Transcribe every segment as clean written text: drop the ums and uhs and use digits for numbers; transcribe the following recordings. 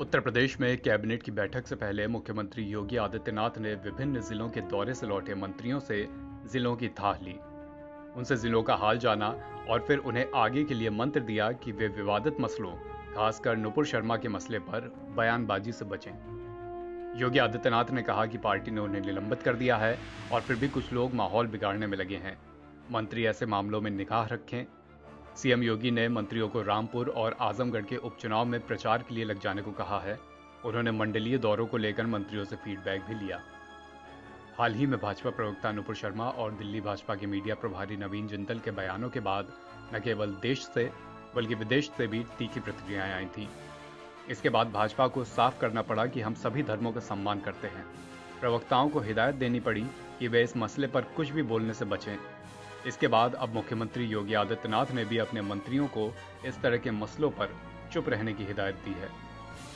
उत्तर प्रदेश में कैबिनेट की बैठक से पहले मुख्यमंत्री योगी आदित्यनाथ ने विभिन्न जिलों के दौरे से लौटे मंत्रियों से जिलों की थाह ली। उनसे जिलों का हाल जाना और फिर उन्हें आगे के लिए मंत्र दिया कि वे विवादित मसलों, खासकर नुपुर शर्मा के मसले पर बयानबाजी से बचें। योगी आदित्यनाथ ने कहा कि पार्टी ने उन्हें निलंबित कर दिया है और फिर भी कुछ लोग माहौल बिगाड़ने में लगे हैं। मंत्री ऐसे मामलों में निगाह रखें। सीएम योगी ने मंत्रियों को रामपुर और आजमगढ़ के उपचुनाव में प्रचार के लिए लग जाने को कहा है। उन्होंने मंडलीय दौरों को लेकर मंत्रियों से फीडबैक भी लिया। हाल ही में भाजपा प्रवक्ता नुपुर शर्मा और दिल्ली भाजपा के मीडिया प्रभारी नवीन जिंदल के बयानों के बाद न केवल देश से बल्कि विदेश से भी तीखी प्रतिक्रियाएं आई थीं। इसके बाद भाजपा को साफ करना पड़ा कि हम सभी धर्मों का सम्मान करते हैं। प्रवक्ताओं को हिदायत देनी पड़ी कि वे इस मसले पर कुछ भी बोलने से बचें। इसके बाद अब मुख्यमंत्री योगी आदित्यनाथ ने भी अपने मंत्रियों को इस तरह के मसलों पर चुप रहने की हिदायत दी है।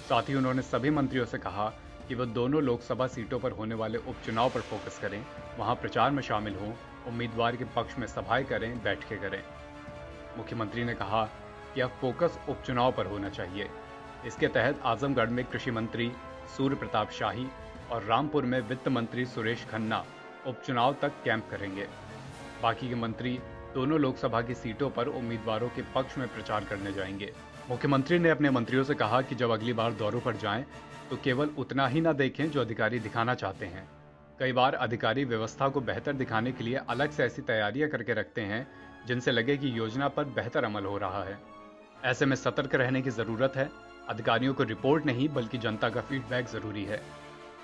साथ ही उन्होंने सभी मंत्रियों से कहा कि वो दोनों लोकसभा सीटों पर होने वाले उपचुनाव पर फोकस करें, वहां प्रचार में शामिल हों, उम्मीदवार के पक्ष में सभाएं करें, बैठकें करें। मुख्यमंत्री ने कहा कि अब फोकस उपचुनाव पर होना चाहिए। इसके तहत आजमगढ़ में कृषि मंत्री सूर्य प्रताप शाही और रामपुर में वित्त मंत्री सुरेश खन्ना उपचुनाव तक कैंप करेंगे। बाकी के मंत्री दोनों लोकसभा की सीटों पर उम्मीदवारों के पक्ष में प्रचार करने जाएंगे। मुख्यमंत्री ने अपने मंत्रियों से कहा कि जब अगली बार दौरों पर जाएं तो केवल उतना ही ना देखें जो अधिकारी दिखाना चाहते हैं। कई बार अधिकारी व्यवस्था को बेहतर दिखाने के लिए अलग से ऐसी तैयारियां करके रखते हैं जिनसे लगे कि योजना पर बेहतर अमल हो रहा है। ऐसे में सतर्क रहने की जरूरत है। अधिकारियों को रिपोर्ट नहीं बल्कि जनता का फीडबैक जरूरी है।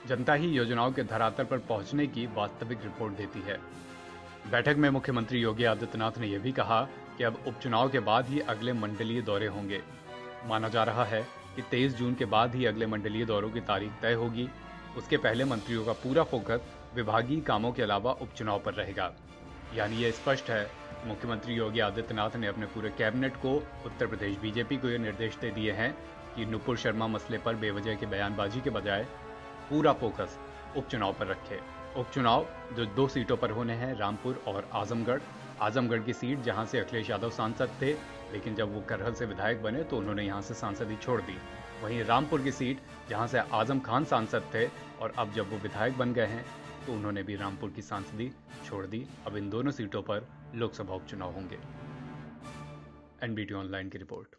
जनता ही योजनाओं के धरातल पर पहुंचने की वास्तविक रिपोर्ट देती है। बैठक में मुख्यमंत्री योगी आदित्यनाथ ने यह भी कहा कि अब उपचुनाव के बाद ही अगले मंडलीय दौरे होंगे। माना जा रहा है कि 23 जून के बाद ही अगले मंडलीय दौरों की तारीख तय होगी। उसके पहले मंत्रियों का पूरा फोकस विभागीय कामों के अलावा उपचुनाव पर रहेगा। यानी यह स्पष्ट है कि मुख्यमंत्री योगी आदित्यनाथ ने अपने पूरे कैबिनेट को उत्तर प्रदेश बीजेपी को यह निर्देश दे दिए हैं कि नुपुर शर्मा मसले पर बेवजह की बयानबाजी के बजाय पूरा फोकस उपचुनाव पर रखे। उपचुनाव जो 2 सीटों पर होने हैं, रामपुर और आजमगढ़। आजमगढ़ की सीट जहां से अखिलेश यादव सांसद थे, लेकिन जब वो करहल से विधायक बने तो उन्होंने यहां से सांसदी छोड़ दी। वहीं रामपुर की सीट जहां से आजम खान सांसद थे और अब जब वो विधायक बन गए हैं तो उन्होंने भी रामपुर की सांसदी छोड़ दी। अब इन दोनों सीटों पर लोकसभा उपचुनाव होंगे। एनबीटी ऑनलाइन की रिपोर्ट।